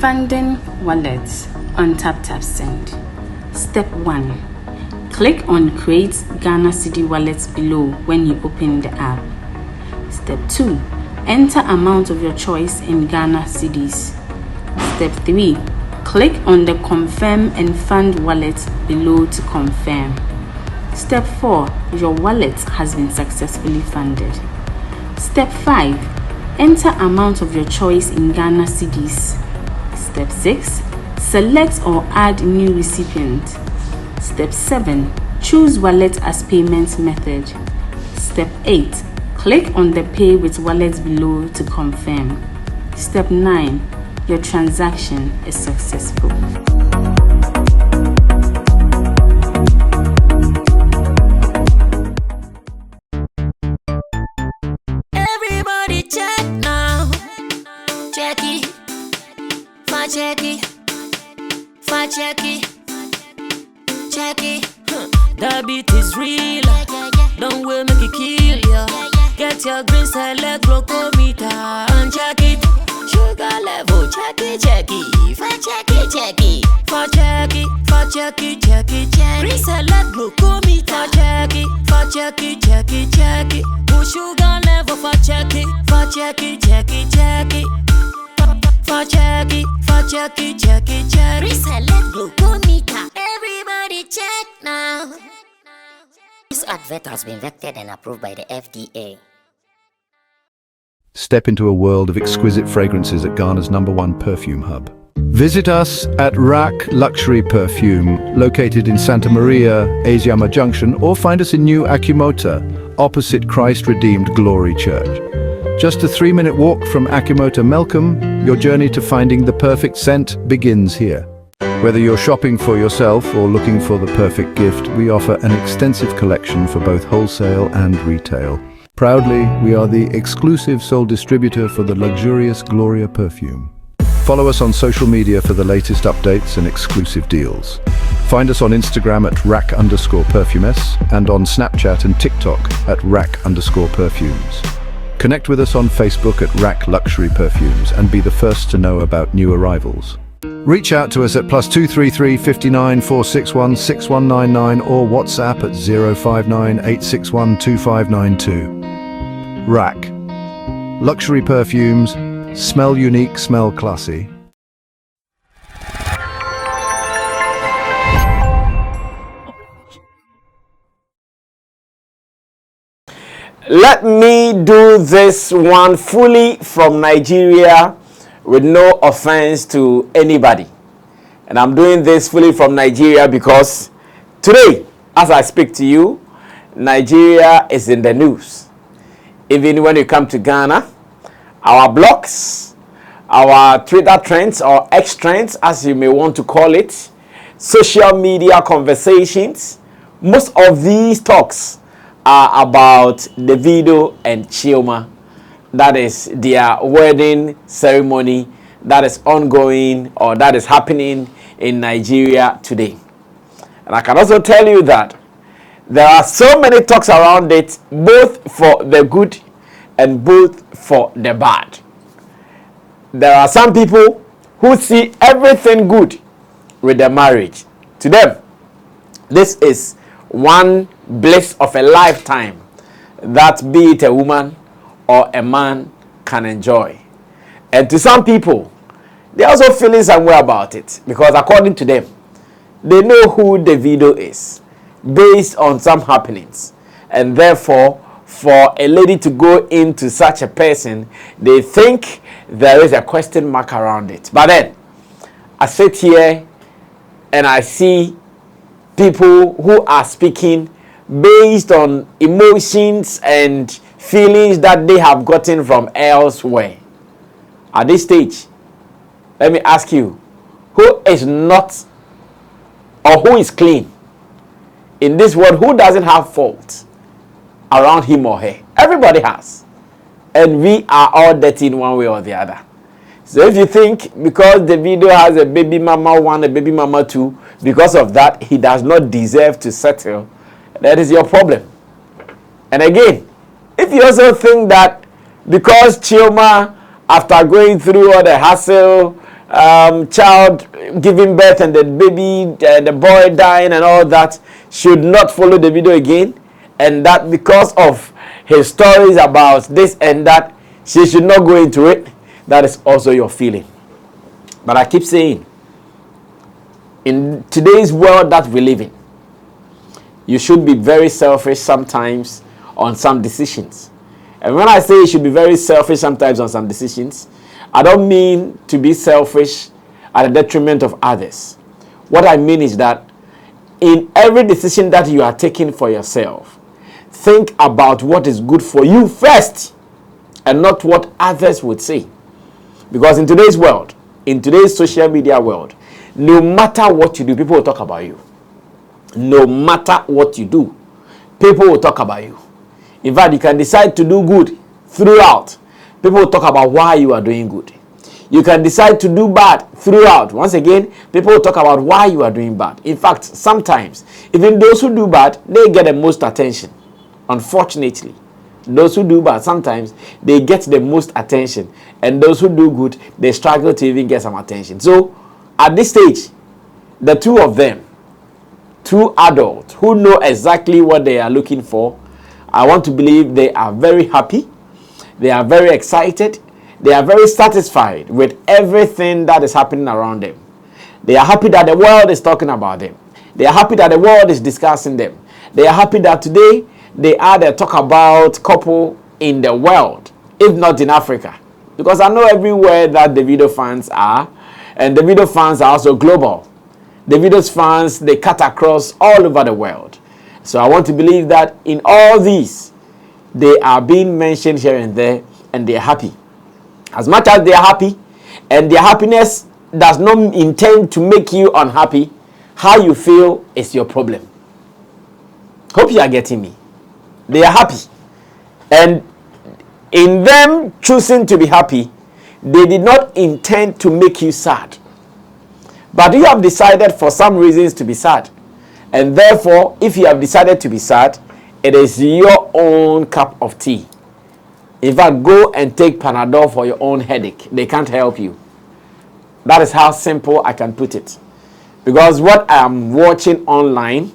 Funding wallets on Taptap Send. Step 1. Click on Create Ghana Cedi Wallets below when you open the app. Step 2. Enter amount of your choice in Ghana Cedis. Step 3. Click on the Confirm and Fund wallet below to confirm. Step 4. Your wallet has been successfully funded. Step 5. Enter amount of your choice in Ghana Cedis. Step 6. Select or add new recipient. Step 7. Choose wallet as payment method. Step 8. Click on the Pay with Wallet below to confirm. Step 9. Your transaction is successful. Everybody check now. Check it. Check it. Check it. Check it. The beat is real. Don't wait, make it kill ya. Get your green select glucometer and check it. Sugar level, check it. Check it. Check it. Check it. Green select glucometer. Check it. Check it. Put sugar level for check it. Check it. Check it. Reselect glucometer. Everybody check now. This advert has been vetted and approved by the FDA. Step into a world of exquisite fragrances at Ghana's #1 perfume hub. Visit us at Rack Luxury Perfume, located in Santa Maria, Asiama Junction, or find us in New Akimota, opposite Christ Redeemed Glory Church. Just a 3-minute walk from Akimota Melcombe, your journey to finding the perfect scent begins here. Whether you're shopping for yourself or looking for the perfect gift, we offer an extensive collection for both wholesale and retail. Proudly, we are the exclusive sole distributor for the luxurious Gloria perfume. Follow us on social media for the latest updates and exclusive deals. Find us on Instagram at rack_perfumes and on Snapchat and TikTok at rack_perfumes. Connect with us on Facebook at Rack Luxury Perfumes and be the first to know about new arrivals. Reach out to us at +233 59 461 6199 or WhatsApp at 059 861 2592. Rack. Luxury perfumes. Smell unique, smell classy. Let me do this one fully from Nigeria with no offense to anybody. And I'm doing this fully from Nigeria because today, as I speak to you, Nigeria is in the news. Even when you come to Ghana, our blogs, our Twitter trends or X trends, as you may want to call it, social media conversations, most of these talks are about Davido and Chioma. That is their wedding ceremony that is ongoing or that is happening in Nigeria today. And I can also tell you that there are so many talks around it, both for the good and both for the bad. There are some people who see everything good with the marriage. To them, this is one bliss of a lifetime that be it a woman or a man can enjoy. And to some people, they're also feeling some way about it because according to them, they know who Davido is based on some happenings. And therefore, for a lady to go into such a person, they think there is a question mark around it. But then, I sit here and I see people who are speaking based on emotions and feelings that they have gotten from elsewhere. At this stage, let me ask you, who is not or who is clean in this world? Who doesn't have fault around him or her? Everybody has. And we are all dirty in one way or the other. So if you think because Davido has a baby mama 1, a baby mama 2, because of that, he does not deserve to settle, that is your problem. And again, if you also think that because Chioma, after going through all the hassle child giving birth and the baby, the boy dying and all that, should not follow Davido again, and that because of his stories about this and that, she should not go into it. That is also your feeling. But I keep saying, in today's world that we live in, you should be very selfish sometimes on some decisions. And when I say you should be very selfish sometimes on some decisions, I don't mean to be selfish at the detriment of others. What I mean is that in every decision that you are taking for yourself, think about what is good for you first and not what others would say. Because in today's world, in today's social media world, no matter what you do, people will talk about you. No matter what you do, people will talk about you. In fact, you can decide to do good throughout. People will talk about why you are doing good. You can decide to do bad throughout. Once again, people will talk about why you are doing bad. In fact, sometimes, even those who do bad, they get the most attention. Unfortunately, those who do bad, sometimes they get the most attention. And those who do good, they struggle to even get some attention. So, at this stage, the two of them, two adults who know exactly what they are looking for, I want to believe they are very happy. They are very excited. They are very satisfied with everything that is happening around them. They are happy that the world is talking about them. They are happy that the world is discussing them. They are happy that today they are the talk about couple in the world, if not in Africa. Because I know everywhere that Davido fans are, and Davido fans are also global. Davido's fans, they cut across all over the world. So I want to believe that in all these, they are being mentioned here and there, and they are happy. As much as they are happy, and their happiness does not intend to make you unhappy, how you feel is your problem. Hope you are getting me. They are happy. And in them choosing to be happy, they did not intend to make you sad. But you have decided for some reasons to be sad. And therefore, if you have decided to be sad, it is your own cup of tea. In fact, go and take Panadol for your own headache. They can't help you. That is how simple I can put it. Because what I am watching online,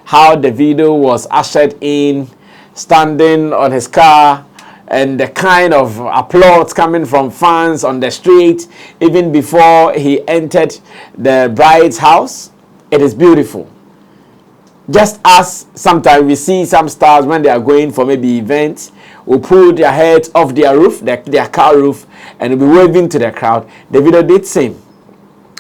how Davido was ushered in, standing on his car, and the kind of applause coming from fans on the street, even before he entered the bride's house, it is beautiful. Just as sometimes we see some stars when they are going for maybe events, will pull their heads off their roof, their car roof, and will be waving to the crowd. Davido did same.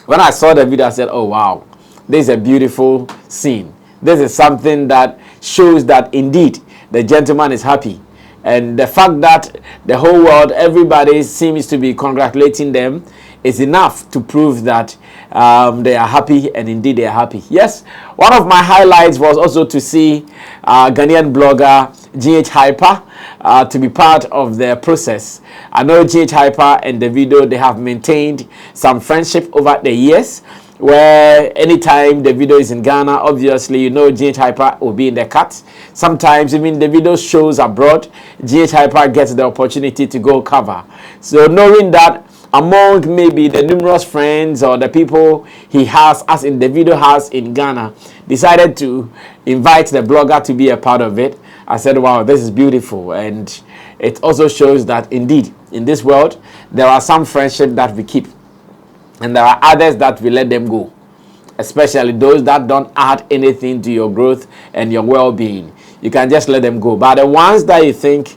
When I saw the video, I said, oh wow, this is a beautiful scene. This is something that shows that indeed the gentleman is happy. And the fact that the whole world, everybody seems to be congratulating them is enough to prove that they are happy, and indeed they are happy. Yes, one of my highlights was also to see Ghanaian blogger GH Hyper to be part of the process. I know GH Hyper and Davido, they have maintained some friendship over the years, where anytime Davido is in Ghana, obviously, you know, GH Hyper will be in the cut. Sometimes even Davido's shows abroad, GH Hyper gets the opportunity to go cover. So knowing that among maybe the numerous friends or the people he has, as in Davido has in Ghana, decided to invite the blogger to be a part of it, I said, wow, this is beautiful. And it also shows that indeed, in this world, there are some friendships that we keep. And there are others that we let them go. Especially those that don't add anything to your growth and your well-being. You can just let them go. But the ones that you think,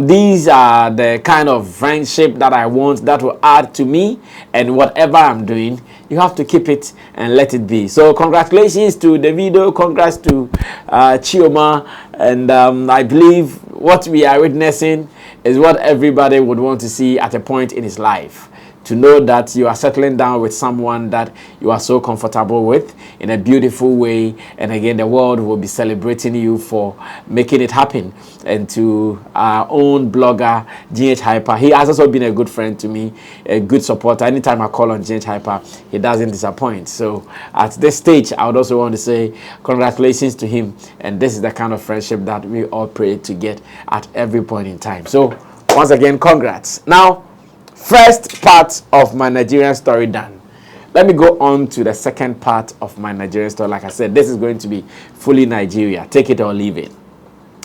these are the kind of friendship that I want, that will add to me and whatever I'm doing, you have to keep it and let it be. So congratulations to Davido, congrats to Chioma, and I believe what we are witnessing is what everybody would want to see at a point in his life. To know that you are settling down with someone that you are so comfortable with in a beautiful way. And again, the world will be celebrating you for making it happen. And to our own blogger, GH Hyper, he has also been a good friend to me, a good supporter. Anytime I call on GH Hyper, he doesn't disappoint. So at this stage, I would also want to say congratulations to him. And this is the kind of friendship that we all pray to get at every point in time. So once again, congrats. Now, first part of my Nigerian story done. Let me go on to the second part of my Nigerian story. Like I said, this is going to be fully Nigeria. Take it or leave it.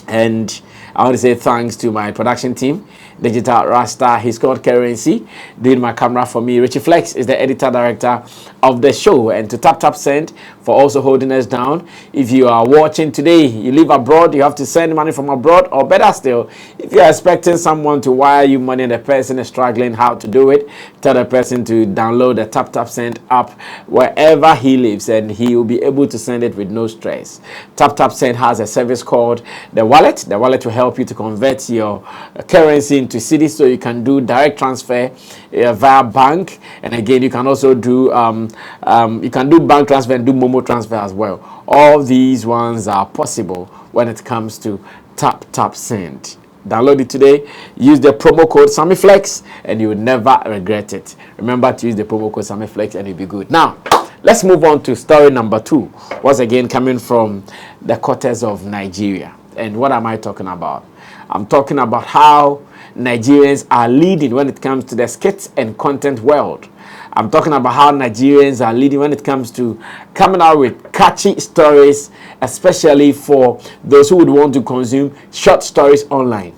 And I want to say thanks to my production team, Digital Rasta, His Called Currency, doing my camera for me. Richie Flex is the editor director of the show, and to Taptap Send for also holding us down. If you are watching today, you live abroad, you have to send money from abroad, or better still, if you are expecting someone to wire you money and the person is struggling how to do it, tell the person to download the Taptap Send app wherever he lives, and he will be able to send it with no stress. Taptap Send has a service called the wallet. The wallet will help you to convert your currency into cities, so you can do direct transfer via bank, and again you can also do bank transfer and do Momo transfer as well. All these ones are possible when it comes to Taptap Send. Download it today, use the promo code SammyFlex, and you will never regret it. Remember to use the promo code SammyFlex and you'll be good. Now let's move on to story number 2, once again coming from the quarters of Nigeria. And what am I talking about? I'm talking about how Nigerians are leading when it comes to the skits and content world. I'm talking about how Nigerians are leading when it comes to coming out with catchy stories, especially for those who would want to consume short stories online.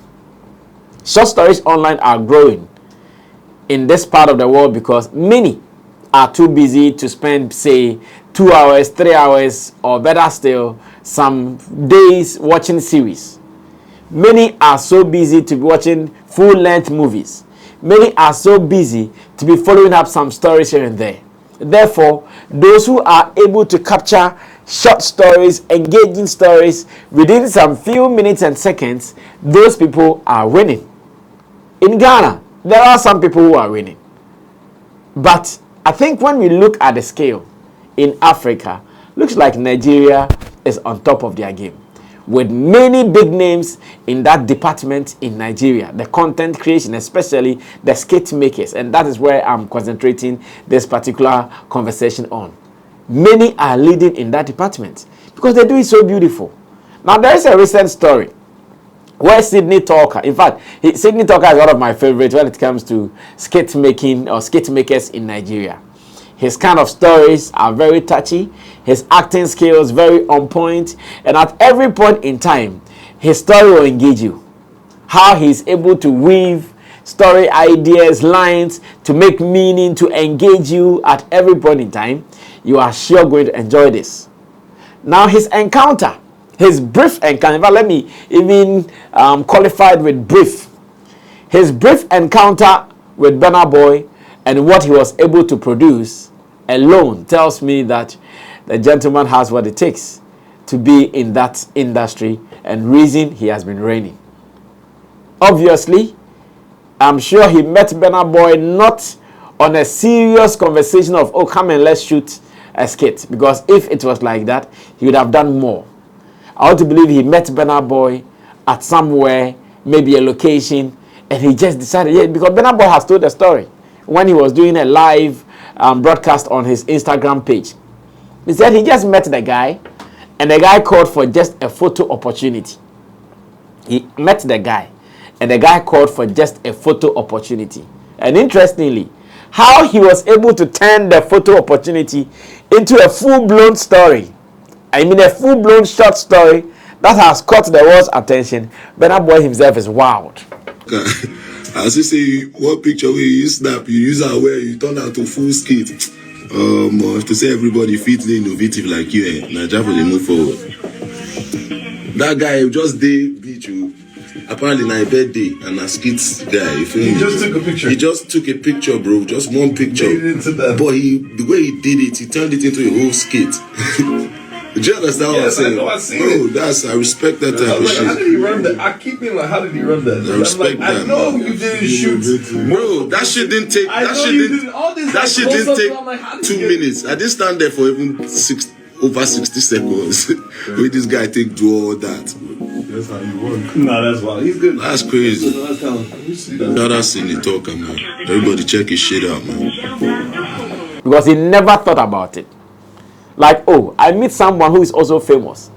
Short stories online are growing in this part of the world because many are too busy to spend, say, 2 hours, 3 hours, or better still, some days watching series. Many are so busy to be watching full-length movies. Many are so busy to be following up some stories here and there. Therefore, those who are able to capture short stories, engaging stories within some few minutes and seconds, those people are winning. In Ghana, there are some people who are winning. But I think when we look at the scale in Africa, looks like Nigeria is on top of their game, with many big names in that department in Nigeria, the content creation, especially the skit makers. And that is where I'm concentrating this particular conversation on. Many are leading in that department because they do it so beautiful. Now, there is a recent story where Sydney Talker, in fact, Sydney Talker is one of my favorites when it comes to skit making or skit makers in Nigeria. His kind of stories are very touchy. His acting skills very on point. And at every point in time, his story will engage you. How he's able to weave story ideas, lines, to make meaning, to engage you at every point in time. You are sure going to enjoy this. Now, his encounter, his brief encounter, in fact, let me even qualify it with brief. His brief encounter with Burna Boy and what he was able to produce alone tells me that the gentleman has what it takes to be in that industry, and reason he has been reigning. Obviously, I'm sure he met Burna Boy not on a serious conversation of, oh, come and let's shoot a skit, because if it was like that, he would have done more. I want to believe he met Burna Boy at somewhere, maybe a location, and he just decided, yeah, because Burna Boy has told the story when he was doing a live broadcast on his Instagram page. He said he just met the guy, and the guy called for just a photo opportunity. He met the guy, and the guy called for just a photo opportunity. And interestingly, how he was able to turn the photo opportunity into a full-blown story. I mean, a full-blown short story that has caught the world's attention. Burna Boy himself is wild. As you say, what picture will you snap? You use our where you turn out to full skit. To say everybody fit innovative like you, Nigeria for the move forward. That guy just beat you. Apparently, na birthday and a skits guy. He just took a picture. He just took a picture, bro. Just one picture. But the way he did it, he turned it into a whole skit. Do you understand what I'm saying? I know, I see it. I respect that type of shit. How did he run that? I keep being like, how did he run that? I respect that. I know you didn't shoot. Bro, that shit didn't take. That shit didn't take 2 minutes. I didn't stand there for even over 60 seconds. With this guy do all that. That's how you work. No, that's wild. He's good. That's crazy. Shout out Sydney Talker, man. Everybody check his shit out, man. Because he never thought about it. Like, oh, I meet someone who is also famous.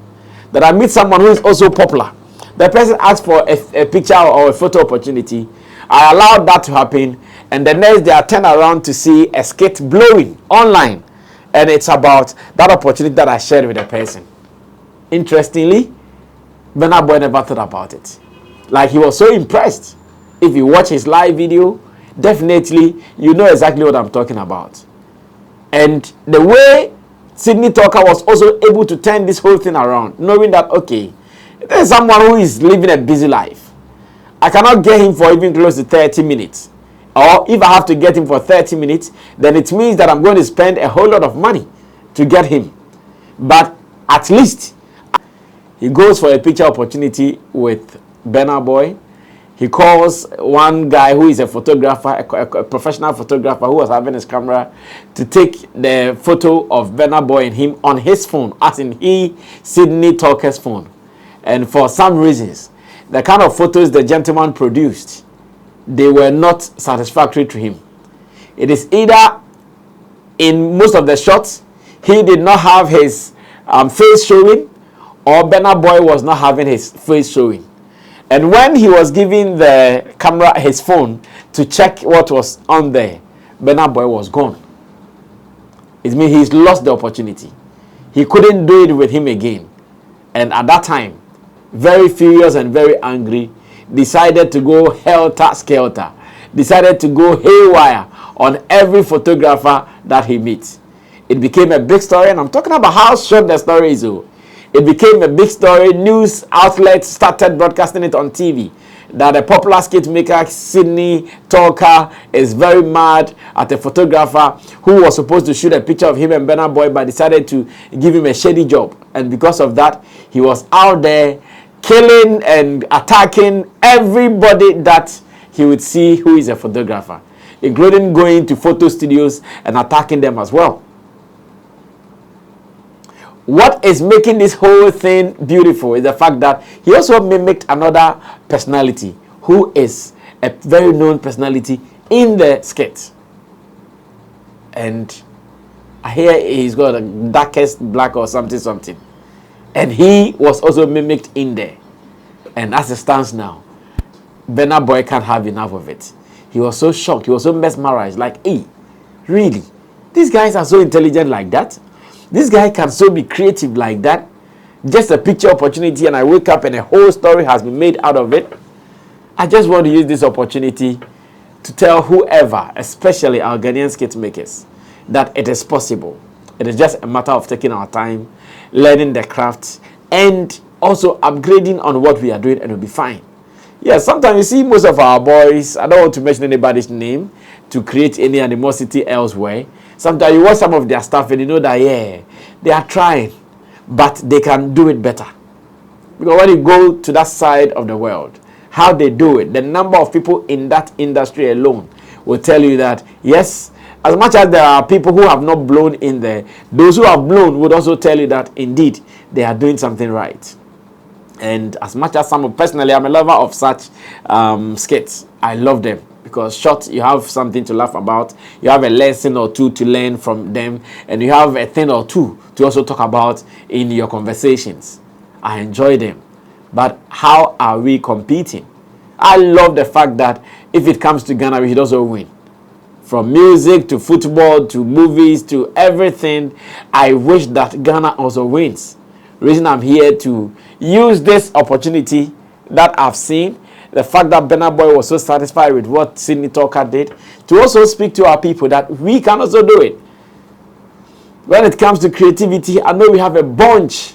That I meet someone who is also popular. The person asks for a picture or a photo opportunity. I allowed that to happen, And the next day I turn around to see a skit blowing online. And it's about that opportunity that I shared with the person. Interestingly, Burna Boy never thought about it. Like, he was so impressed. If you watch his live video, definitely you know exactly what I'm talking about. And the way Sydney Talker was also able to turn this whole thing around, knowing that, okay, there's someone who is living a busy life. I cannot get him for even close to 30 minutes. Or if I have to get him for 30 minutes, then it means that I'm going to spend a whole lot of money to get him. But at least he goes for a picture opportunity with Burna Boy. He calls one guy who is a photographer, a professional photographer who was having his camera, to take the photo of Burna Boy and him on his phone, as in Sydney Talker's phone. And for some reasons, the kind of photos the gentleman produced, they were not satisfactory to him. It is either in most of the shots, he did not have his face showing, or Burna Boy was not having his face showing. And when he was giving the camera his phone to check what was on there, Burna Boy was gone. It means he's lost the opportunity. He couldn't do it with him again. And at that time, very furious and very angry, decided to go helter-skelter, decided to go haywire on every photographer that he meets. It became a big story, and I'm talking about how short the story is. It became a big story. News outlets started broadcasting it on TV, that a popular skit maker, Sydney Talker, is very mad at a photographer who was supposed to shoot a picture of him and Burna Boy, but decided to give him a shady job. And because of that, he was out there killing and attacking everybody that he would see who is a photographer, including going to photo studios and attacking them as well. What is making this whole thing beautiful is the fact that he also mimicked another personality who is a very known personality in the skit. And I hear he's got a darkest black or something. And he was also mimicked in there. And as it stands now, Burna Boy can't have enough of it. He was so shocked. He was so mesmerized. Like, hey, really? These guys are so intelligent like that? This guy can so be creative like that? Just a picture opportunity and I wake up and a whole story has been made out of it. I just want to use this opportunity to tell whoever, especially our Ghanaian skit makers, that it is possible. It is just a matter of taking our time, learning the craft, and also upgrading on what we are doing, and we'll be fine. Yes, sometimes you see most of our boys, I don't want to mention anybody's name to create any animosity elsewhere. Sometimes you watch some of their stuff and you know that, yeah, they are trying, but they can do it better. Because when you go to that side of the world, how they do it, the number of people in that industry alone will tell you that, yes, as much as there are people who have not blown in there, those who have blown would also tell you that, indeed, they are doing something right. And as much as personally, I'm a lover of such skits. I love them because short, you have something to laugh about. You have a lesson or two to learn from them. And you have a thing or two to also talk about in your conversations. I enjoy them. But how are we competing? I love the fact that if it comes to Ghana, we should also win. From music to football to movies to everything, I wish that Ghana also wins. The reason I'm here to use this opportunity that I've seen, the fact that Burna Boy was so satisfied with what Sydney Talker did, to also speak to our people that we can also do it. When it comes to creativity, I know we have a bunch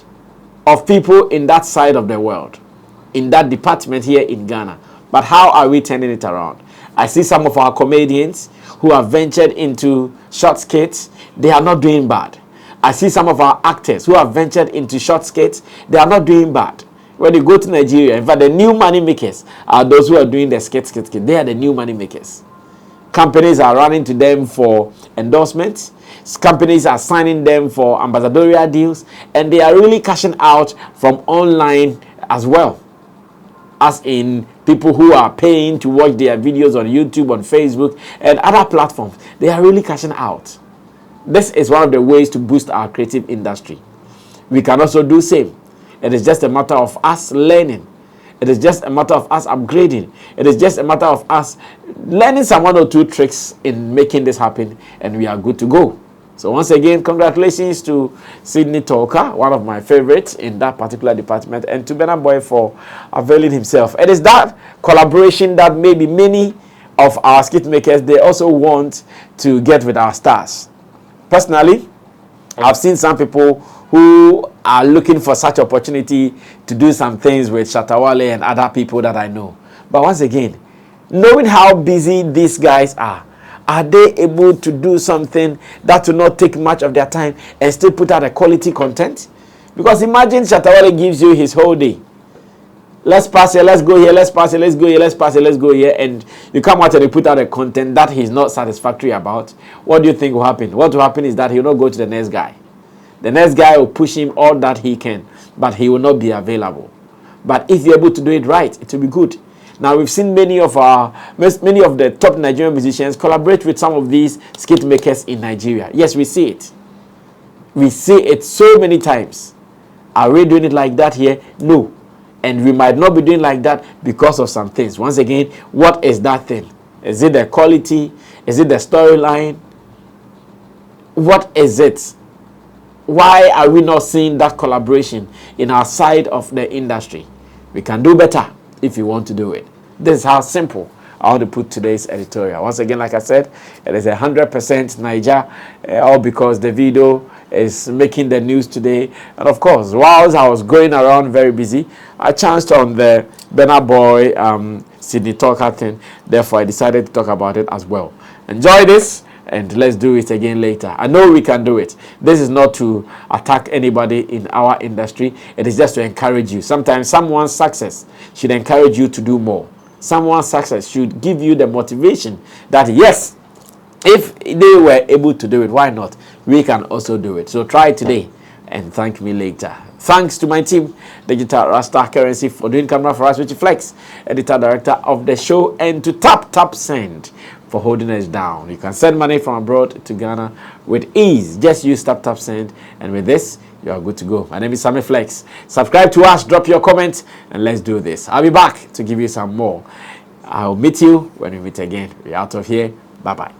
of people in that side of the world, in that department here in Ghana. But how are we turning it around? I see some of our comedians who have ventured into short skits. They are not doing bad. I see some of our actors who have ventured into short skits. They are not doing bad. When you go to Nigeria, in fact, the new money makers are those who are doing the skit. They are the new money makers. Companies are running to them for endorsements. Companies are signing them for ambassadorial deals. And they are really cashing out from online as well. As in people who are paying to watch their videos on YouTube, on Facebook, and other platforms. They are really cashing out. This is one of the ways to boost our creative industry. We can also do same. It is just a matter of us learning It is just a matter of us upgrading. It is just a matter of us learning some 1 or 2 tricks in making this happen, and we are good to go. So once again, congratulations to Sydney Talker, one of my favorites in that particular department, and to Burna Boy for availing himself. It is that collaboration that maybe many of our skit makers, they also want to get with our stars. Personally, I've seen some people who are looking for such opportunity to do some things with Shatta Wale and other people that I know. But once again, knowing how busy these guys are they able to do something that will not take much of their time and still put out a quality content? Because imagine Shatta Wale gives you his whole day. Let's pass here, let's go here, let's pass here, let's go here, let's pass here, let's go here, and you come out and you put out a content that he's not satisfactory about. What do you think will happen? What will happen is that he will not go to the next guy. The next guy will push him all that he can, but he will not be available. But if you're able to do it right, it will be good. Now, we've seen many of the top Nigerian musicians collaborate with some of these skit makers in Nigeria. Yes, we see it. We see it so many times. Are we doing it like that here? No. And we might not be doing like that because of some things. Once again, what is that thing? Is it the quality? Is it the storyline? What is it? Why are we not seeing that collaboration in our side of the industry? We can do better if you want to do it. This is how simple I want to put today's editorial. Once again, like I said, it is 100% Niger, all because Davido is making the news today. And of course, whilst I was going around very busy, I chanced on the Burna Boy Sydney Talker thing. Therefore, I decided to talk about it as well. Enjoy this, and let's do it again later. I know we can do it. This is not to attack anybody in our industry. It is just to encourage you. Sometimes someone's success should encourage you to do more. Someone's success should give you the motivation that, yes, if they were able to do it, why not? We can also do it. So try today and thank me later. Thanks to my team, Digital Rasta Currency, for doing camera for us, Richie Flex, editor director of the show, and to Taptap Send for holding us down. You can send money from abroad to Ghana with ease. Just use Taptap Send, and with this, you are good to go. My name is Sammy Flex. Subscribe to us, drop your comments, and let's do this. I'll be back to give you some more. I'll meet you when we meet again. We're out of here. Bye-bye.